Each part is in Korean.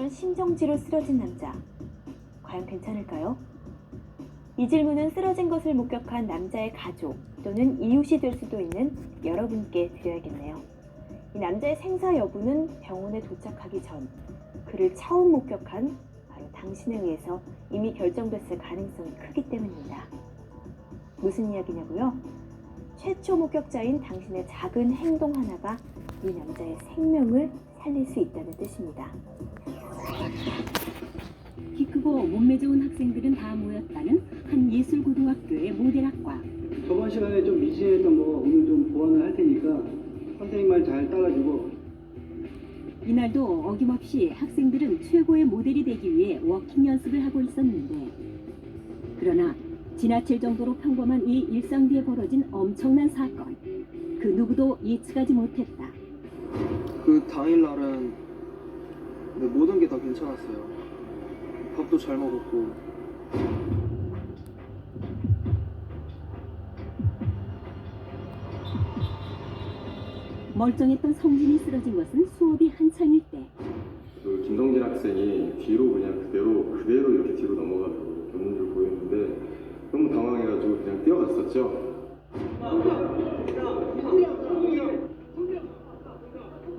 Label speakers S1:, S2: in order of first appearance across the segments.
S1: 있던 심정지로 쓰러진 남자. 과연 괜찮을까요? 이 질문은 쓰러진 것을 목격한 남자의 가족 또는 이웃이 될 수도 있는 여러분께 드려야겠네요. 이 남자의 생사 여부는 병원에 도착하기 전 그를 처음 목격한 바로 당신에 의해서 이미 결정됐을 가능성이 크기 때문입니다. 무슨 이야기냐고요? 최초 목격자인 당신의 작은 행동 하나가 이 남자의 생명을 살릴 수 있다는 뜻입니다.
S2: 키 크고 몸매 좋은 학생들은 다 모였다는 한 예술고등학교의 모델학과.
S3: 저번 시간에 좀 미진했던 거 오늘 좀 보완을 할 테니까 선생님 말 잘 따라주고.
S2: 이날도 어김없이 학생들은 최고의 모델이 되기 위해 워킹 연습을 하고 있었는데, 그러나 지나칠 정도로 평범한 이 일상 뒤에 벌어진 엄청난 사건, 그 누구도 예측하지 못했다.
S4: 그 당일날은 모든 게 다 괜찮았어요. 밥도 잘 먹었고.
S2: 멀쩡했던 성진이 쓰러진 것은 수업이 한창일 때.
S5: 그 김성진 학생이 뒤로 그냥 그대로 이렇게 뒤로 넘어가서 없는 줄 보였는데 너무 당황해가지고 그냥 뛰어갔었죠.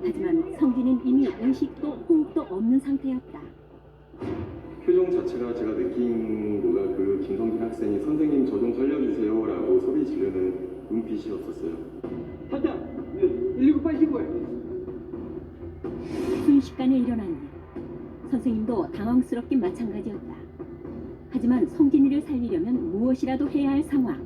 S2: 하지만 성진은 이미 의식도 호흡도 없는 상태였다.
S5: 표정 자체가 제가 느낀 거가 그 김성진 학생이 선생님 저 좀 살려주세요 라고 소리 지르는 눈빛이었었어요.
S3: 선장! 119 빨리 신고해!
S2: 순식간에 일어난 일. 선생님도 당황스럽긴 마찬가지였다. 하지만 성진이를 살리려면 무엇이라도 해야 할 상황.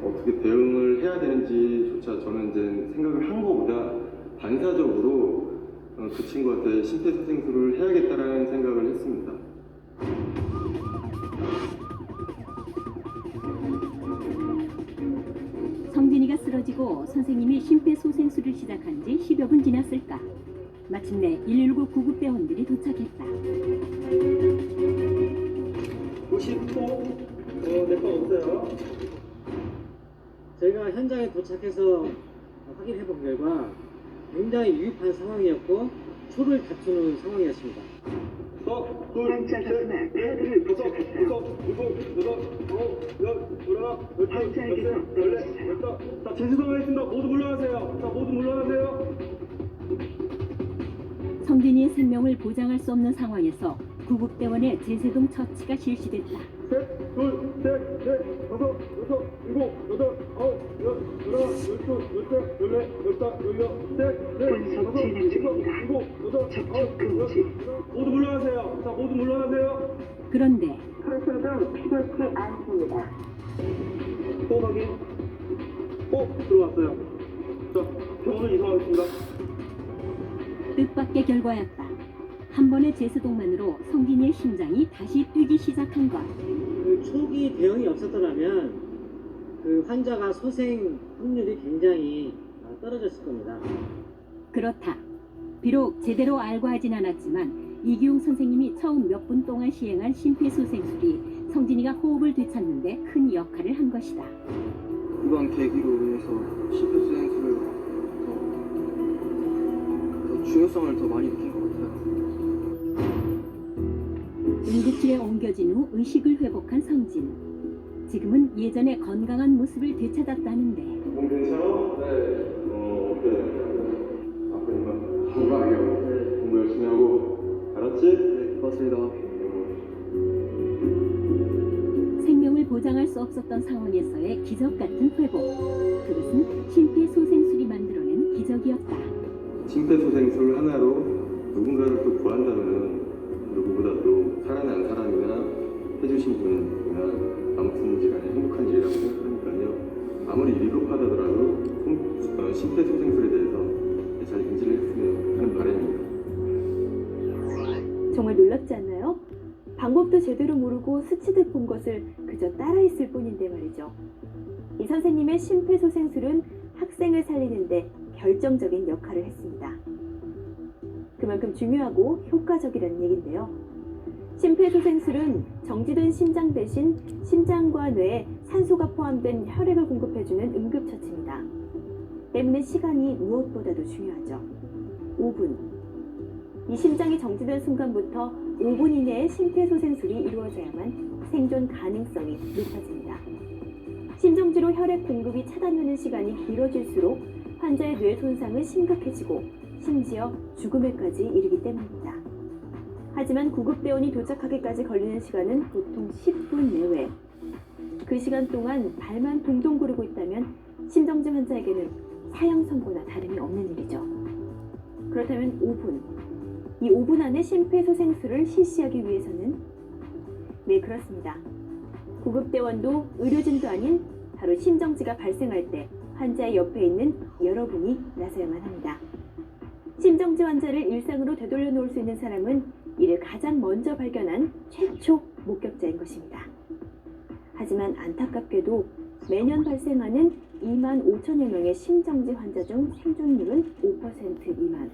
S5: 어떻게 대응을 해야 되는지조차 저는 이제 생각을 한 것보다 반사적으로 그 친구한테 심폐소생술을 해야겠다라는 생각을 했습니다.
S2: 성진이가 쓰러지고 선생님이 심폐소생술을 시작한 지 10여 분 지났을까. 마침내 119 구급대원들이 도착했다.
S3: 50호 내 거 없어요. 저희가 현장에 도착해서 확인해본 결과 굉장히 위급한 상황이었고 초를 다투는 상황이었습니다.
S6: 환자가 카드를 부착했다. 환자에게서 내려주세요.
S3: 자, 재수동하겠습니다. 모두 물러나세요. 자, 모두 물러나세요.
S2: 성진이의 생명을 보장할 수 없는 상황에서 구급대원의 제세동 처치가 실시됐다.
S3: 셋, 둘, 셋, 넷, 다섯, 여섯, 일곱, 여덟, 아홉, 열, 열하나, 열둘, 열셋, 열넷, 열다, 열여, 셋, 넷,
S6: 분석
S3: 다섯,
S6: 진행
S3: 여섯,
S6: 중입니다.
S3: 일곱, 여덟,
S6: 접촉
S3: 아홉,
S6: 금지.
S3: 열. 모두 물러나세요. 자, 모두 물러나세요.
S2: 그런데
S6: 소수도 필요치 않습니다.
S3: 호흡 확인. 호흡 들어왔어요. 자, 병원을 이송하겠습니다.
S2: 뜻밖의 결과였다. 한 번의 제세동만으로 성진이의 심장이 다시 뛰기 시작한 것.
S7: 그 초기 대응이 없었더라면 그 환자가 소생 확률이 굉장히 떨어졌을 겁니다.
S2: 그렇다. 비록 제대로 알고 하진 않았지만 이기용 선생님이 처음 몇 분 동안 시행한 심폐소생술이 성진이가 호흡을 되찾는데 큰 역할을 한 것이다.
S4: 이번 계기로 인해서 심폐소생술을 더 중요성을 더 많이 느낀 것 같아요.
S2: 응급실에 옮겨진 후 의식을 회복한 성진. 지금은 예전의 건강한 모습을 되찾았다는데.
S5: 몸 괜찮아? 네. 어때? 아프니까 건강하게 공부 열심히 하고 알았지?
S4: 네, 고맙습니다.
S2: 생명을 보장할 수 없었던 상황에서의 기적 같은 회복. 그것은 심폐소생술이 만들어낸 기적이었다.
S5: 심폐소생술 하나로 누군가를 또 구한다면 누구보다도 살아난 사람이나 해주신 분이나 아무튼 간에 행복한 일이라고 생각하니까요. 아무리 위급하다더라도 심폐소생술에 대해서 잘 인지를 했으면 하는 바람입니다.
S1: 정말 놀랍지 않나요? 방법도 제대로 모르고 스치듯 본 것을 그저 따라했을 뿐인데 말이죠. 이 선생님의 심폐소생술은 학생을 살리는데 결정적인 역할을 했습니다. 그만큼 중요하고 효과적이라는 얘긴데요. 심폐소생술은 정지된 심장 대신 심장과 뇌에 산소가 포함된 혈액을 공급해주는 응급처치입니다. 때문에 시간이 무엇보다도 중요하죠. 5분. 이 심장이 정지된 순간부터 5분 이내에 심폐소생술이 이루어져야만 생존 가능성이 높아집니다. 심정지로 혈액 공급이 차단되는 시간이 길어질수록 환자의 뇌 손상은 심각해지고 심지어 죽음에까지 이르기 때문입니다. 하지만 구급대원이 도착하기까지 걸리는 시간은 보통 10분 내외. 그 시간 동안 발만 동동 구르고 있다면 심정지 환자에게는 사형 선고나 다름이 없는 일이죠. 그렇다면 5분. 이 5분 안에 심폐소생술을 실시하기 위해서는 네, 그렇습니다. 구급대원도 의료진도 아닌 바로 심정지가 발생할 때 환자의 옆에 있는 여러분이 나서야만 합니다. 심정지 환자를 일상으로 되돌려 놓을 수 있는 사람은 이를 가장 먼저 발견한 최초 목격자인 것입니다. 하지만 안타깝게도 매년 발생하는 2만 5천여 명의 심정지 환자 중 생존율은 5% 미만.